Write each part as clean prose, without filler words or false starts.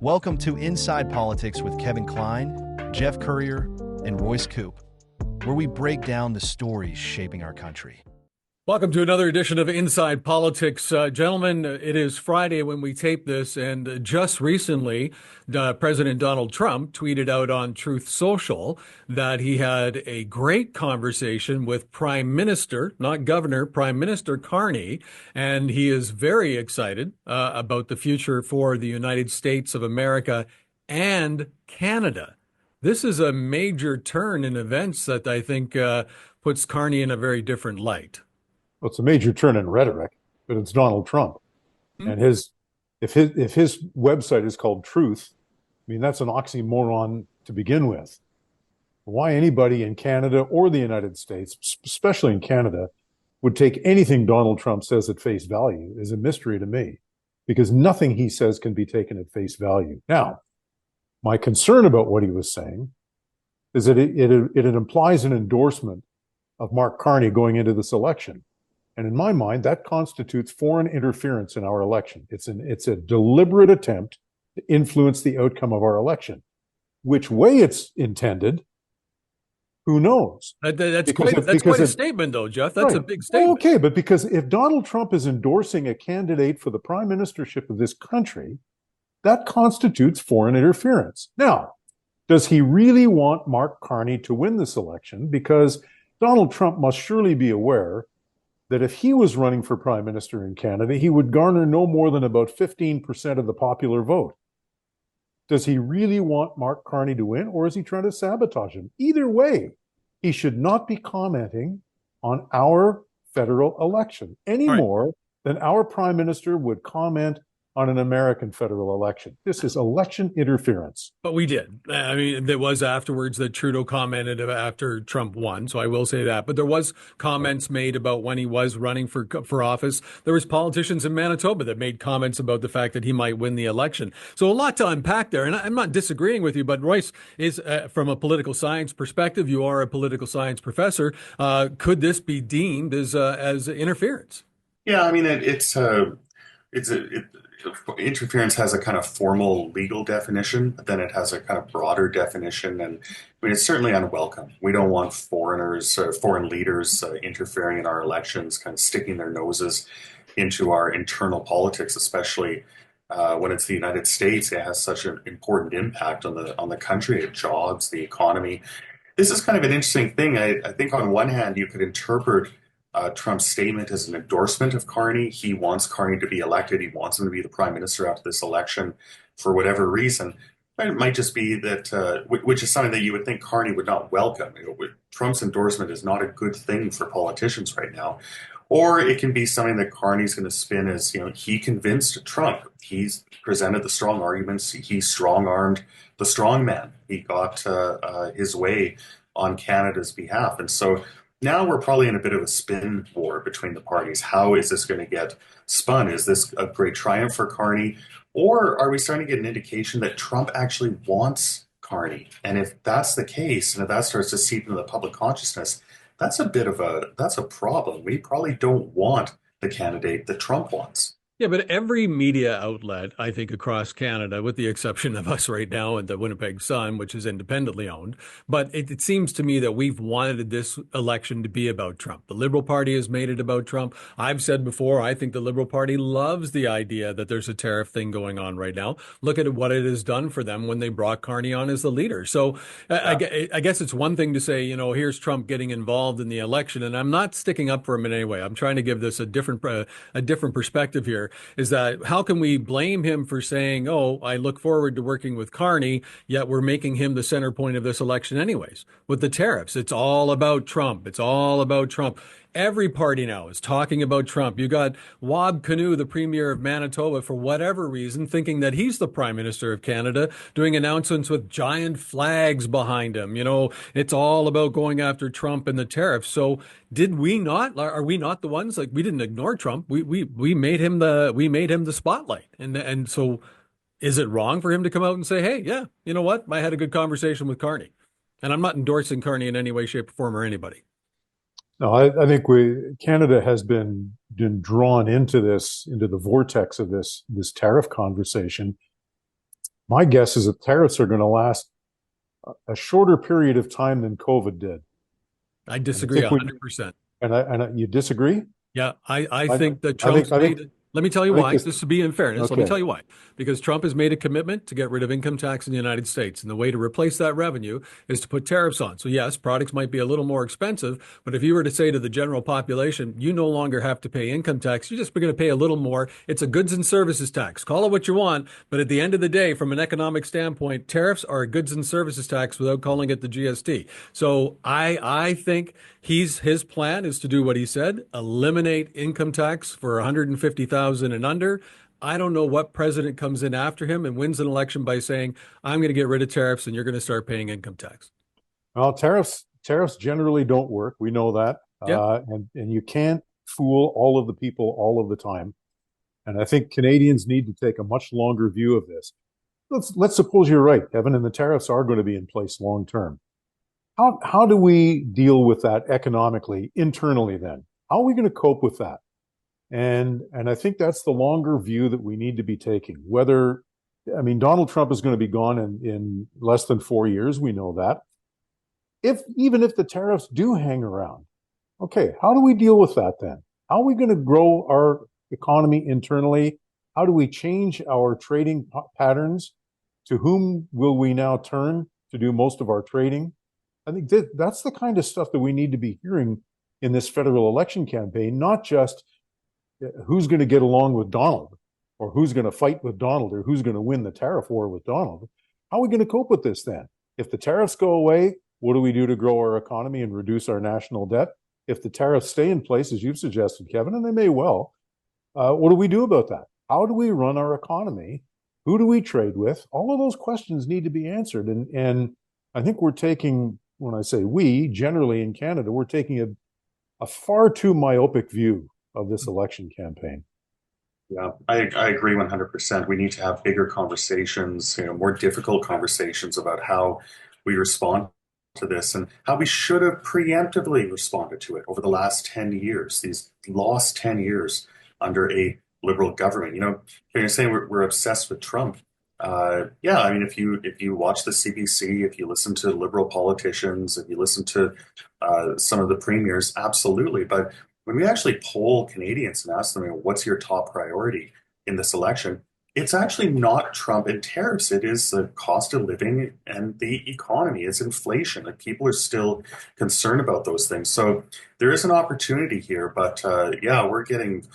Welcome to Inside Politics with Kevin Klein, Jeff Currier, and Royce Coop, where we break down the stories shaping our country. Welcome to another edition of Inside Politics. Gentlemen, it is Friday when we tape this, and just recently, President Donald Trump tweeted out on Truth Social that he had a great conversation with Prime Minister, not Governor, Prime Minister Carney, and he is very excited about the future for the United States of America and Canada. This is a major turn in events that I think puts Carney in a very different light. Well, it's a major turn in rhetoric, but it's Donald Trump. And if his website is called Truth, I mean, that's an oxymoron to begin with. Why anybody in Canada or the United States, especially in Canada, would take anything Donald Trump says at face value is a mystery to me, because nothing he says can be taken at face value. Now, my concern about what he was saying is that it implies an endorsement of Mark Carney going into this election. And in my mind, that constitutes foreign interference in our election. It's a deliberate attempt to influence the outcome of our election. Which way it's intended, who knows? That's quite a statement, though, Jeff. That's right. A big statement. Okay, but because if Donald Trump is endorsing a candidate for the prime ministership of this country, that constitutes foreign interference. Now, does he really want Mark Carney to win this election? Because Donald Trump must surely be aware that if he was running for prime minister in Canada, he would garner no more than about 15% of the popular vote. Does he really want Mark Carney to win, or is he trying to sabotage him? Either way, he should not be commenting on our federal election any more than our prime minister would comment on an American federal election. This is election interference. But we did. I mean, there was afterwards that Trudeau commented after Trump won, so I will say that. But there was comments made about when he was running for office. There was politicians in Manitoba that made comments about the fact that he might win the election. So a lot to unpack there. And I'm not disagreeing with you, but Royce, is from a political science perspective, you are a political science professor. Could this be deemed as interference? Yeah, I mean, interference has a kind of formal legal definition, but then it has a kind of broader definition, and I mean, it's certainly unwelcome. We don't want foreigners, foreign leaders interfering in our elections, kind of sticking their noses into our internal politics, especially when it's the United States. It has such an important impact on the country, jobs, the economy. This is kind of an interesting thing. I think on one hand, you could interpret Trump's statement as an endorsement of Carney. He wants Carney to be elected. He wants him to be the prime minister after this election for whatever reason. It might just be that, which is something that you would think Carney would not welcome. Trump's endorsement is not a good thing for politicians right now. Or it can be something that Carney's going to spin as, he convinced Trump. He's presented the strong arguments. He strong-armed the strong man. He got his way on Canada's behalf. And so now we're probably in a bit of a spin war between the parties. How is this going to get spun? Is this a great triumph for Carney? Or are we starting to get an indication that Trump actually wants Carney? And if that's the case, and if that starts to seep into the public consciousness, that's a problem. We probably don't want the candidate that Trump wants. Yeah, but every media outlet, I think, across Canada, with the exception of us right now and the Winnipeg Sun, which is independently owned, but it seems to me that we've wanted this election to be about Trump. The Liberal Party has made it about Trump. I've said before, I think the Liberal Party loves the idea that there's a tariff thing going on right now. Look at what it has done for them when they brought Carney on as the leader. So I guess it's one thing to say, here's Trump getting involved in the election, and I'm not sticking up for him in any way. I'm trying to give this a different perspective here. Is that how can we blame him for saying, oh, I look forward to working with Carney, yet we're making him the center point of this election anyways? With the tariffs, it's all about Trump. It's all about Trump. Every party now is talking about Trump. You got Wab Kinew, the premier of Manitoba, for whatever reason, thinking that he's the prime minister of Canada, doing announcements with giant flags behind him. It's all about going after Trump and the tariffs. So did we not? Are we not the ones? Like, we didn't ignore Trump. We made him the spotlight. And so is it wrong for him to come out and say, hey, yeah, you know what? I had a good conversation with Carney. And I'm not endorsing Carney in any way, shape, or form or anybody. No, I think Canada has been drawn into the vortex of this tariff conversation My guess is that tariffs are going to last a shorter period of time than COVID did. I And I disagree think we, 100%. you disagree? Yeah, I I, think that I think, Trump's I think, made it. Let me tell you I think why. this, Just to be in fairness, let me okay. tell you why. Because Trump has made a commitment to get rid of income tax in the United States. And the way to replace that revenue is to put tariffs on. So, yes, products might be a little more expensive. But if you were to say to the general population, you no longer have to pay income tax, you're just going to pay a little more. It's a goods and services tax. Call it what you want. But at the end of the day, from an economic standpoint, tariffs are a goods and services tax without calling it the GST. So I think his plan is to do what he said, eliminate income tax for 150,000 and under. I don't know what president comes in after him and wins an election by saying, I'm going to get rid of tariffs and you're going to start paying income tax. Well, tariffs generally don't work. We know that. Yeah. And you can't fool all of the people all of the time. And I think Canadians need to take a much longer view of this. Let's suppose you're right, Kevin, and the tariffs are going to be in place long term. How do we deal with that economically, internally then? How are we going to cope with that? And I think that's the longer view that we need to be taking. Donald Trump is going to be gone in less than 4 years. We know that. Even if the tariffs do hang around, okay, how do we deal with that then? How are we going to grow our economy internally? How do we change our trading patterns? To whom will we now turn to do most of our trading? I think that's the kind of stuff that we need to be hearing in this federal election campaign, not just who's going to get along with Donald or who's going to fight with Donald or who's going to win the tariff war with Donald. How are we going to cope with this then? If the tariffs go away, what do we do to grow our economy and reduce our national debt? If the tariffs stay in place, as you've suggested, Kevin, and they may well, what do we do about that? How do we run our economy? Who do we trade with? All of those questions need to be answered. And I think we're taking, when I say we, generally in Canada, we're taking a far too myopic view of this election campaign. Yeah, I agree 100%. We need to have bigger conversations, more difficult conversations about how we respond to this and how we should have preemptively responded to it over the last 10 years, these lost 10 years under a liberal government. You're saying we're obsessed with Trump. Yeah, I mean, if you watch the CBC, if you listen to liberal politicians, if you listen to some of the premiers, absolutely. But when we actually poll Canadians and ask them, what's your top priority in this election, it's actually not Trump and tariffs. It is the cost of living and the economy. It's inflation. Like, people are still concerned about those things. So there is an opportunity here, but yeah, we're getting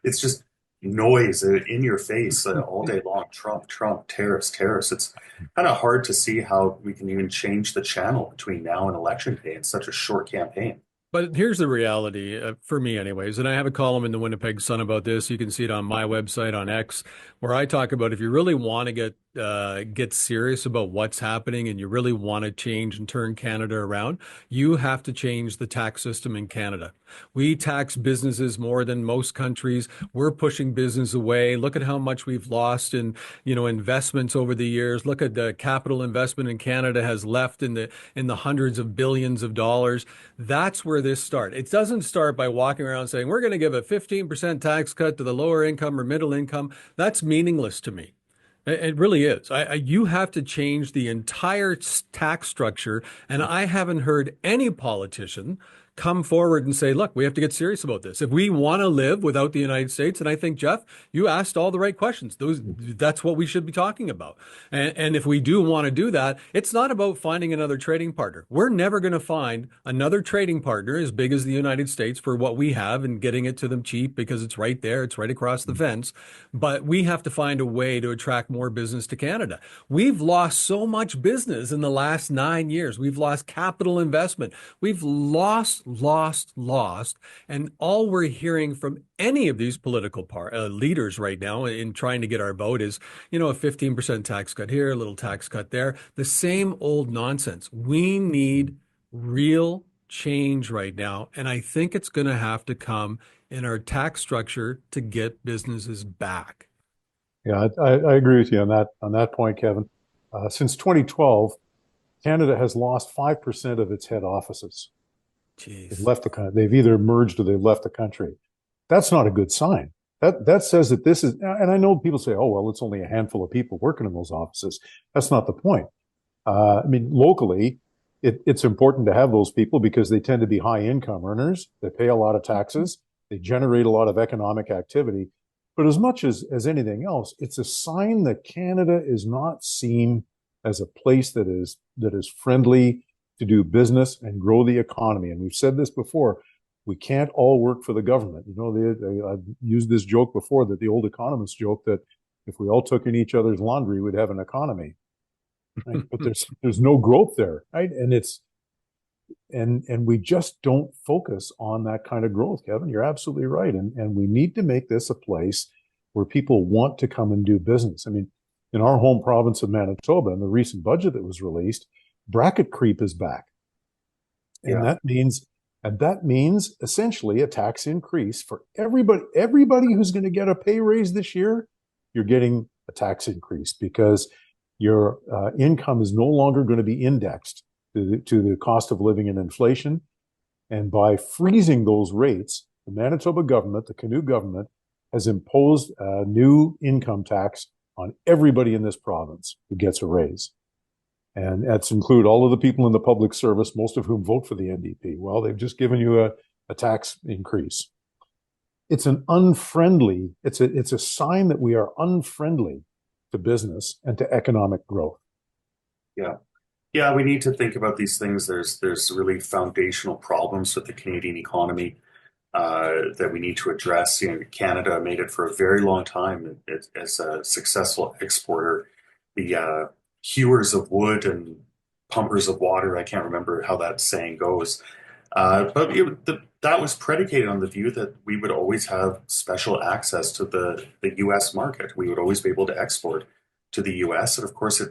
it's just noise in your face all day long. Trump, Trump, tariffs, tariffs. It's kind of hard to see how we can even change the channel between now and election day in such a short campaign. But here's the reality, for me anyways, and I have a column in the Winnipeg Sun about this. You can see it on my website on X, where I talk about if you really want to get serious about what's happening and you really want to change and turn Canada around, you have to change the tax system in Canada. We tax businesses more than most countries. We're pushing business away. Look at how much we've lost in, investments over the years. Look at the capital investment in Canada has left in the hundreds of billions of dollars. That's where this starts. It doesn't start by walking around saying we're going to give a 15% tax cut to the lower income or middle income. That's meaningless to me. It really is. You have to change the entire tax structure. And I haven't heard any politician come forward and say, look, we have to get serious about this. If we want to live without the United States, and I think, Jeff, you asked all the right questions. That's what we should be talking about. And if we do want to do that, it's not about finding another trading partner. We're never going to find another trading partner as big as the United States for what we have and getting it to them cheap because it's right there. It's right across the fence. But we have to find a way to attract more business to Canada. We've lost so much business in the last 9 years. We've lost capital investment. We've lost. And all we're hearing from any of these political leaders right now in trying to get our vote is, a 15% tax cut here, a little tax cut there, the same old nonsense. We need real change right now. And I think it's going to have to come in our tax structure to get businesses back. Yeah, I agree with you on that point, Kevin. Since 2012, Canada has lost 5% of its head offices. Jeez. They've left the country. They've either merged or they've left the country. That's not a good sign. that says that this is, and I know people say, oh, well, it's only a handful of people working in those offices. That's not the point. I mean, locally, it's important to have those people because they tend to be high income earners. They pay a lot of taxes. They generate a lot of economic activity. But as much as anything else, it's a sign that Canada is not seen as a place that is friendly to do business and grow the economy. And we've said this before. We can't all work for the government. You know, I've used this joke before, that the old economist joke that if we all took in each other's laundry, we'd have an economy. Right? But there's no growth there, right? And we just don't focus on that kind of growth, Kevin. You're absolutely right. And we need to make this a place where people want to come and do business. I mean, in our home province of Manitoba, in the recent budget that was released, bracket creep is back. And that means essentially a tax increase for everybody. Everybody who's going to get a pay raise this year, you're getting a tax increase because your income is no longer going to be indexed to the cost of living and inflation. And by freezing those rates, the Manitoba government, the Canoe government, has imposed a new income tax on everybody in this province who gets a raise. And that's include all of the people in the public service, most of whom vote for the NDP. Well, they've just given you a tax increase. It's an unfriendly, it's a sign that we are unfriendly to business and to economic growth. Yeah. Yeah, we need to think about these things. There's really foundational problems with the Canadian economy that we need to address. You know, Canada made it for a very long time as a successful exporter. The hewers of wood and pumpers of water. I can't remember how that saying goes. That was predicated on the view that we would always have special access to the U.S. market. We would always be able to export to the U.S. And of course,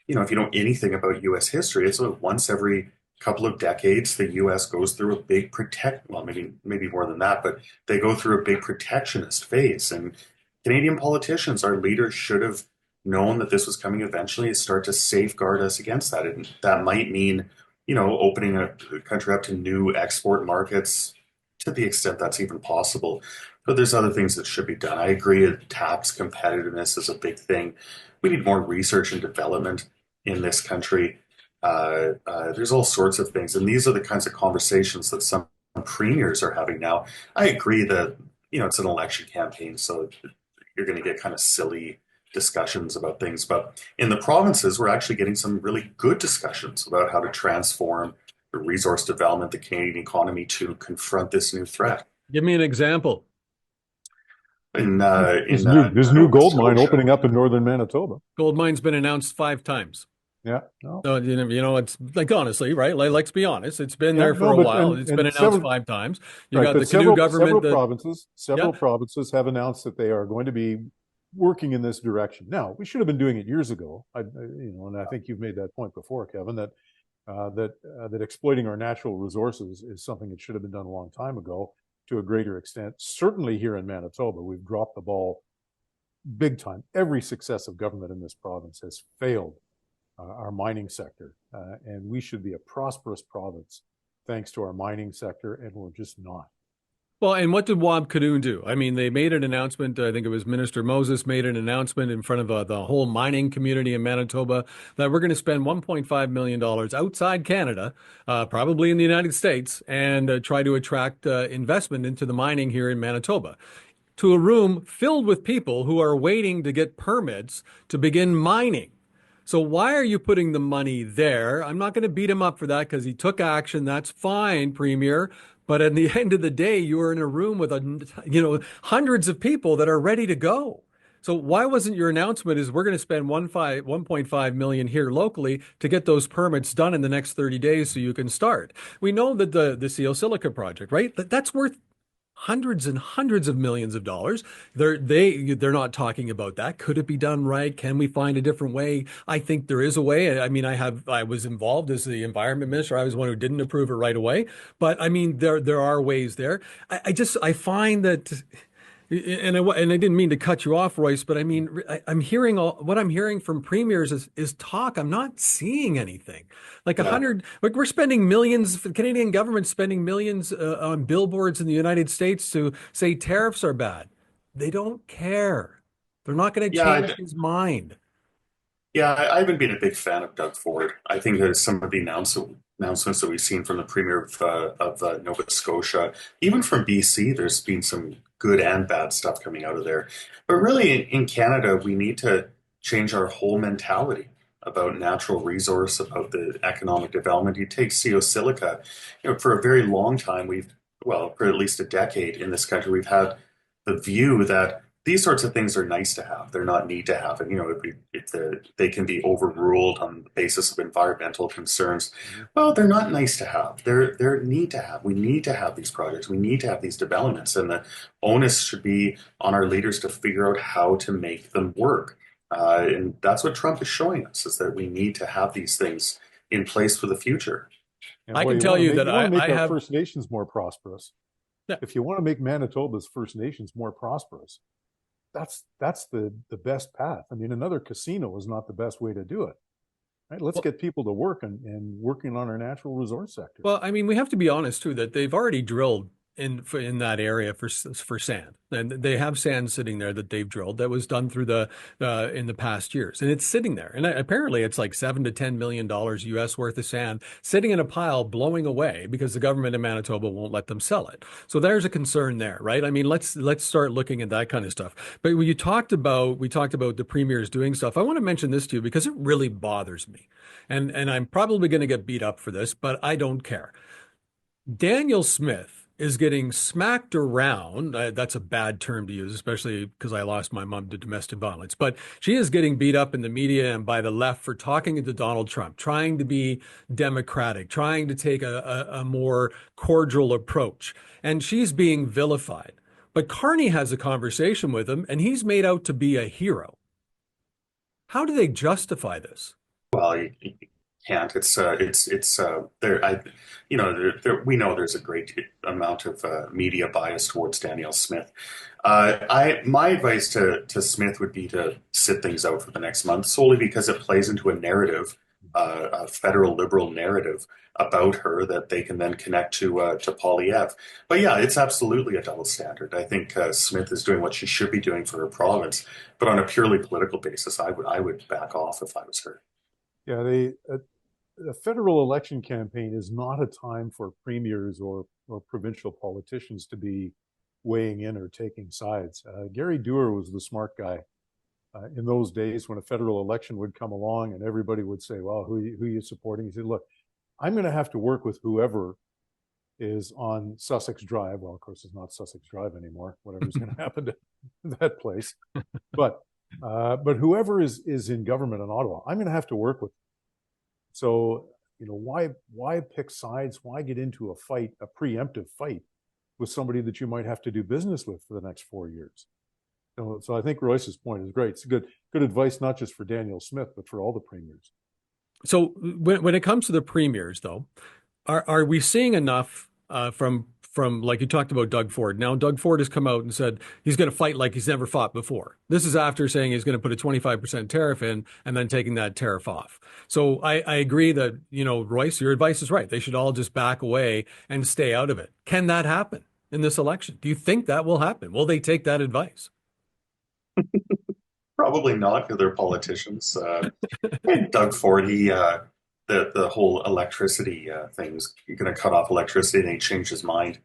you know, if you know anything about U.S. history, it's about once every couple of decades, the U.S. goes through a big well, maybe more than that, but they go through a big protectionist phase. And Canadian politicians, our leaders, should have known that this was coming eventually and start to safeguard us against that. And that might mean, you know, opening a country up to new export markets to the extent that's even possible. But there's other things that should be done. I agree that tax competitiveness is a big thing. We need more research and development in this country. There's all sorts of things. And these are the kinds of conversations that some premiers are having now. I agree that, you know, it's an election campaign, so you're going to get kind of silly discussions about things. But in the provinces, we're actually getting some really good discussions about how to transform the resource development, the Canadian economy to confront this new threat. Give me an example. There's new gold mine opening up in northern Manitoba. Gold mine's been announced 5 times. Yeah. No. So, you know, it's like, honestly, right? Like, let's be honest. It's been there for a while. It's been announced 5 times. You got the Canoe government. Several provinces have announced that they are going to be working in this direction. Now, we should have been doing it years ago. And I think you've made that point before, Kevin, that exploiting our natural resources is something that should have been done a long time ago to a greater extent. Certainly here in Manitoba, we've dropped the ball big time. Every successive government in this province has failed our mining sector, and we should be a prosperous province thanks to our mining sector, and we're just not. Well, and what did Wabkanoon do? I mean, they made an announcement. I think it was Minister Moses made an announcement in front of the whole mining community in Manitoba that we're going to spend $1.5 million outside Canada, probably in the United States, and try to attract investment into the mining here in Manitoba, to a room filled with people who are waiting to get permits to begin mining. So why are you putting the money there? I'm not going to beat him up for that because he took action. That's fine, Premier. But at the end of the day, you are in a room with hundreds of people that are ready to go. So why wasn't your announcement is we're going to spend $1.5 million here locally to get those permits done in the next 30 days so you can start? We know that the CO Silica project, right? That's worth hundreds and hundreds of millions of dollars. They're not talking about that. Could it be done right? Can we find a different way? I think there is a way. I mean, I was involved as the environment minister. I was one who didn't approve it right away. But I mean, there are ways there. I find that. And I didn't mean to cut you off, Royce, but I mean, what I'm hearing from premiers is talk. I'm not seeing anything. Like we're spending millions, the Canadian government's spending millions on billboards in the United States to say tariffs are bad. They don't care. They're not going to Yeah, change his mind. Yeah, I haven't been a big fan of Doug Ford. I think that some of the announcements that we've seen from the Premier of Nova Scotia, even from BC, there's been some good and bad stuff coming out of there. But really, in Canada, we need to change our whole mentality about natural resource, about the economic development. You take CO Silica, for a very long time, well, for at least a decade in this country, we've had the view that these sorts of things are nice to have. They're not need to have. And, they can be overruled on the basis of environmental concerns. Well, they're not nice to have. They're need to have. We need to have these projects. We need to have these developments. And the onus should be on our leaders to figure out how to make them work. And that's what Trump is showing us, is that we need to have these things in place for the future. And I boy, can tell you that you want to make I our have. First Nations more prosperous. Yeah. If you want to make Manitoba's First Nations more prosperous, that's the best path. I mean, another casino is not the best way to do it. Right? Let's get people to work and working on our natural resource sector. Well, I mean, we have to be honest too that they've already drilled in that area for sand, and they have sand sitting there that they've drilled that was done through the in the past years, and it's sitting there, and apparently it's like $7 to $10 million US worth of sand sitting in a pile blowing away because the government of Manitoba won't let them sell it. So there's a concern there, right? I mean, let's start looking at that kind of stuff. But when we talked about the premiers doing stuff, I want to mention this to you because it really bothers me, and I'm probably going to get beat up for this, but I don't care. Daniel Smith is getting smacked around. That's a bad term to use, especially because I lost my mom to domestic violence. But she is getting beat up in the media and by the left for talking to Donald Trump, trying to be democratic, trying to take a more cordial approach. And she's being vilified. But Carney has a conversation with him, and he's made out to be a hero. How do they justify this? Well, you can't. It's there. We know there's a great amount of media bias towards Danielle Smith. My advice to Smith would be to sit things out for the next month, solely because it plays into a narrative, a federal liberal narrative about her that they can then connect to Polyev. But yeah, it's absolutely a double standard. I think Smith is doing what she should be doing for her province, but on a purely political basis, I would back off if I was her. Yeah, a federal election campaign is not a time for premiers or provincial politicians to be weighing in or taking sides. Gary Dewar was the smart guy in those days when a federal election would come along and everybody would say, well, who are you supporting? He said, look, I'm going to have to work with whoever is on Sussex Drive. Well, of course, it's not Sussex Drive anymore, whatever's going to happen to that place. But whoever is in government in Ottawa, I'm going to have to work with. So, why pick sides? Why get into a fight, a preemptive fight with somebody that you might have to do business with for the next 4 years? So I think Royce's point is great. It's good advice, not just for Daniel Smith, but for all the premiers. So when it comes to the premiers, though, are we seeing enough from like you talked about Doug Ford? Now Doug Ford has come out and said he's going to fight like he's never fought before. This is after saying he's going to put a 25% tariff in and then taking that tariff off. So I agree that, Royce, your advice is right. They should all just back away and stay out of it. Can that happen in this election? Do you think that will happen? Will they take that advice? Probably not, because they're politicians. Doug Ford, the whole electricity thing's going to cut off electricity, and he changed his mind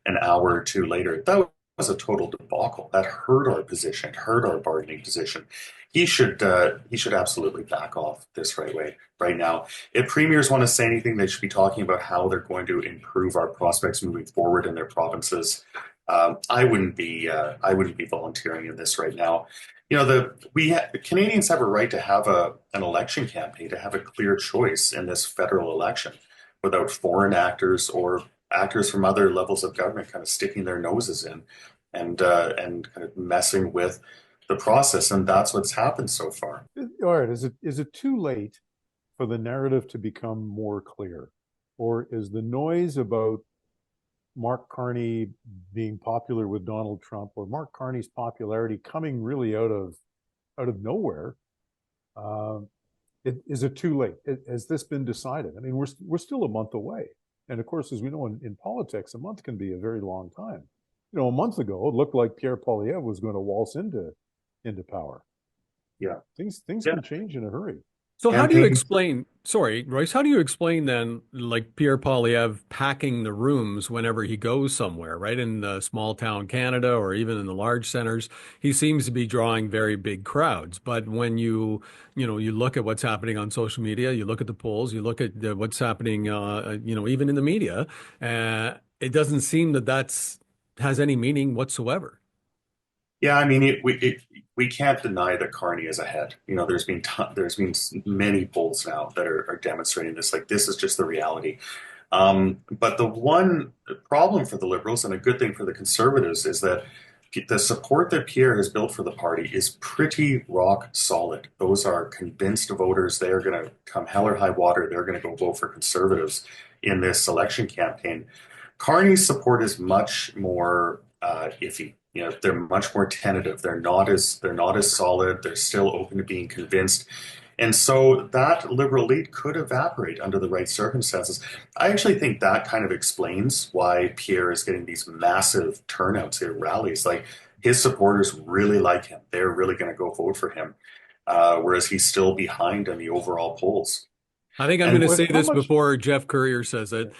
an hour or two later. That was a total debacle. That hurt our position, hurt our bargaining position. He should absolutely back off this right now. If premiers want to say anything, they should be talking about how they're going to improve our prospects moving forward in their provinces. I wouldn't be volunteering in this right now. Canadians have a right to have an election campaign, to have a clear choice in this federal election, without foreign actors or actors from other levels of government kind of sticking their noses in and kind of messing with the process. And that's what's happened so far. All right, is it too late for the narrative to become more clear, or is the noise about Mark Carney being popular with Donald Trump, or Mark Carney's popularity coming really out of nowhere? Is it too late? Has this been decided? I mean, we're still a month away, and of course, as we know in politics, a month can be a very long time. a month ago, it looked like Pierre Poilievre was going to waltz into power. Yeah. Things Yeah. can change in a hurry. So how do you Campaigns. explain, sorry, Royce, how do you explain then, like Pierre Poilievre packing the rooms whenever he goes somewhere, right? In the small town Canada or even in the large centers, he seems to be drawing very big crowds. But when you look at what's happening on social media, you look at the polls, you look at what's happening, even in the media, it doesn't seem that that's has any meaning whatsoever. Yeah, I mean, we can't deny that Carney is ahead. There's been many polls now that are demonstrating this. Like, this is just the reality. But the one problem for the Liberals and a good thing for the Conservatives is that the support that Pierre has built for the party is pretty rock solid. Those are convinced voters. They are going to come hell or high water. They're going to go vote for Conservatives in this election campaign. Carney's support is much more iffy. They're much more tentative. They're not as solid. They're still open to being convinced. And so that liberal lead could evaporate under the right circumstances. I actually think that kind of explains why Pierre is getting these massive turnouts at rallies. Like, his supporters really like him. They're really going to go vote for him, whereas he's still behind in the overall polls. I think I'm going And to But say how this much? before Jeff Courier says it.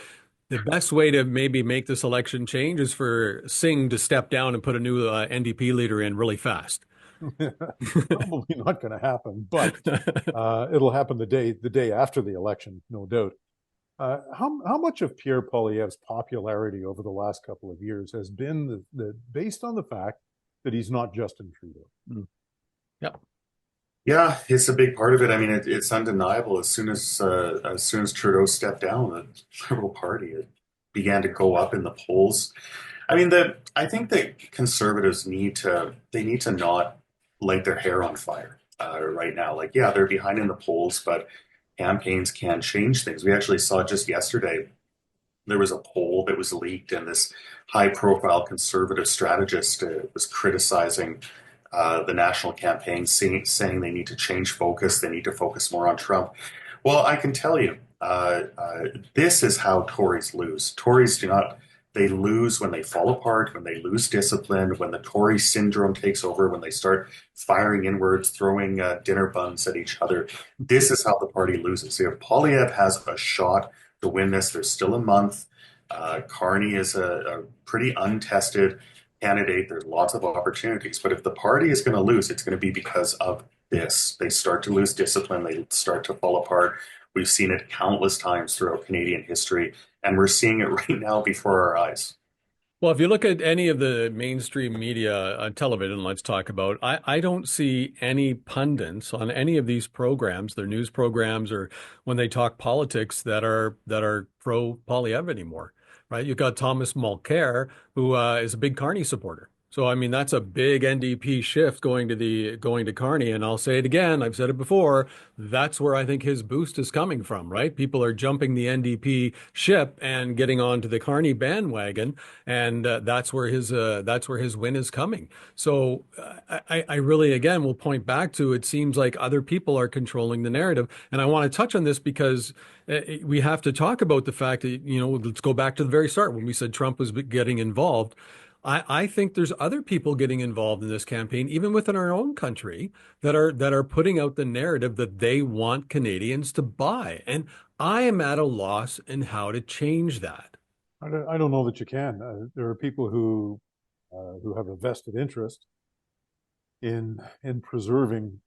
The best way to maybe make this election change is for Singh to step down and put a new NDP leader in really fast. Probably not going to happen, but it'll happen the day after the election, no doubt. How much of Pierre Poilievre's popularity over the last couple of years has been based on the fact that he's not Justin Trudeau? Mm. Yep. Yeah, it's a big part of it. I mean, it's undeniable. As soon as Trudeau stepped down, the Liberal Party began to go up in the polls. I think that Conservatives need to not light their hair on fire right now. Like, yeah, they're behind in the polls, but campaigns can change things. We actually saw just yesterday there was a poll that was leaked, and this high-profile conservative strategist was criticizing the national campaign, saying they need to change focus. They need to focus more on Trump. Well, I can tell you, this is how Tories lose. Tories do not. They lose when they fall apart, when they lose discipline, when the Tory syndrome takes over, when they start firing inwards, throwing dinner buns at each other. This is how the party loses. If Polyev has a shot to win this, there's still a month. Carney is a pretty untested candidate. There's lots of opportunities. But if the party is going to lose, it's going to be because of this. They start to lose discipline. They start to fall apart. We've seen it countless times throughout Canadian history, and we're seeing it right now before our eyes. Well, if you look at any of the mainstream media, television, let's talk about, I don't see any pundits on any of these programs, their news programs, or when they talk politics that are pro Poilievre anymore, right? You've got Thomas Mulcair, who is a big Carney supporter. So I mean that's a big NDP shift going to Carney, and I'll say it again. I've said it before. That's where I think his boost is coming from, right? People are jumping the NDP ship and getting onto the Carney bandwagon, and that's where his win is coming. So I really again will point back to it seems like other people are controlling the narrative, and I want to touch on this because we have to talk about the fact that let's go back to the very start when we said Trump was getting involved. I think there's other people getting involved in this campaign, even within our own country, that are putting out the narrative that they want Canadians to buy. And I am at a loss in how to change that. I don't know that you can. There are people who have a vested interest in preserving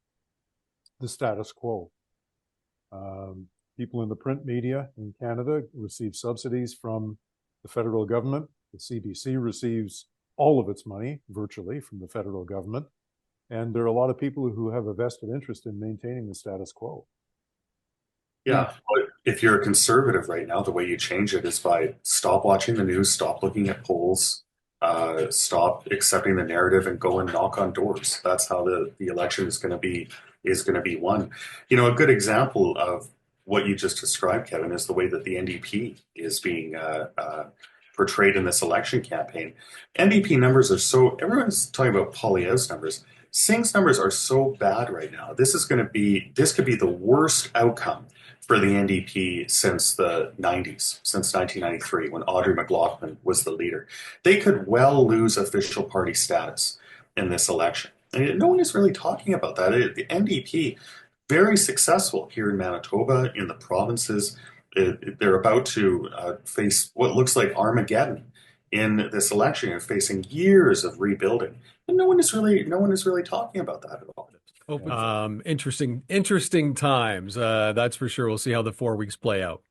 the status quo. People in the print media in Canada receive subsidies from the federal government. The CBC receives all of its money virtually from the federal government. And there are a lot of people who have a vested interest in maintaining the status quo. Yeah, but if you're a conservative right now, the way you change it is by stop watching the news, stop looking at polls, stop accepting the narrative, and go and knock on doors. That's how the election is going to be won. A good example of what you just described, Kevin, is the way that the NDP is being portrayed in this election campaign. NDP numbers are everyone's talking about Poilievre's numbers. Singh's numbers are so bad right now. This could be the worst outcome for the NDP since the 90s, since 1993, when Audrey McLaughlin was the leader. They could well lose official party status in this election. And no one is really talking about that. The NDP, very successful here in Manitoba, in the provinces. They're about to face what looks like Armageddon in this election, and facing years of rebuilding. And no one is really talking about that at all. Interesting times. That's for sure. We'll see how the 4 weeks play out.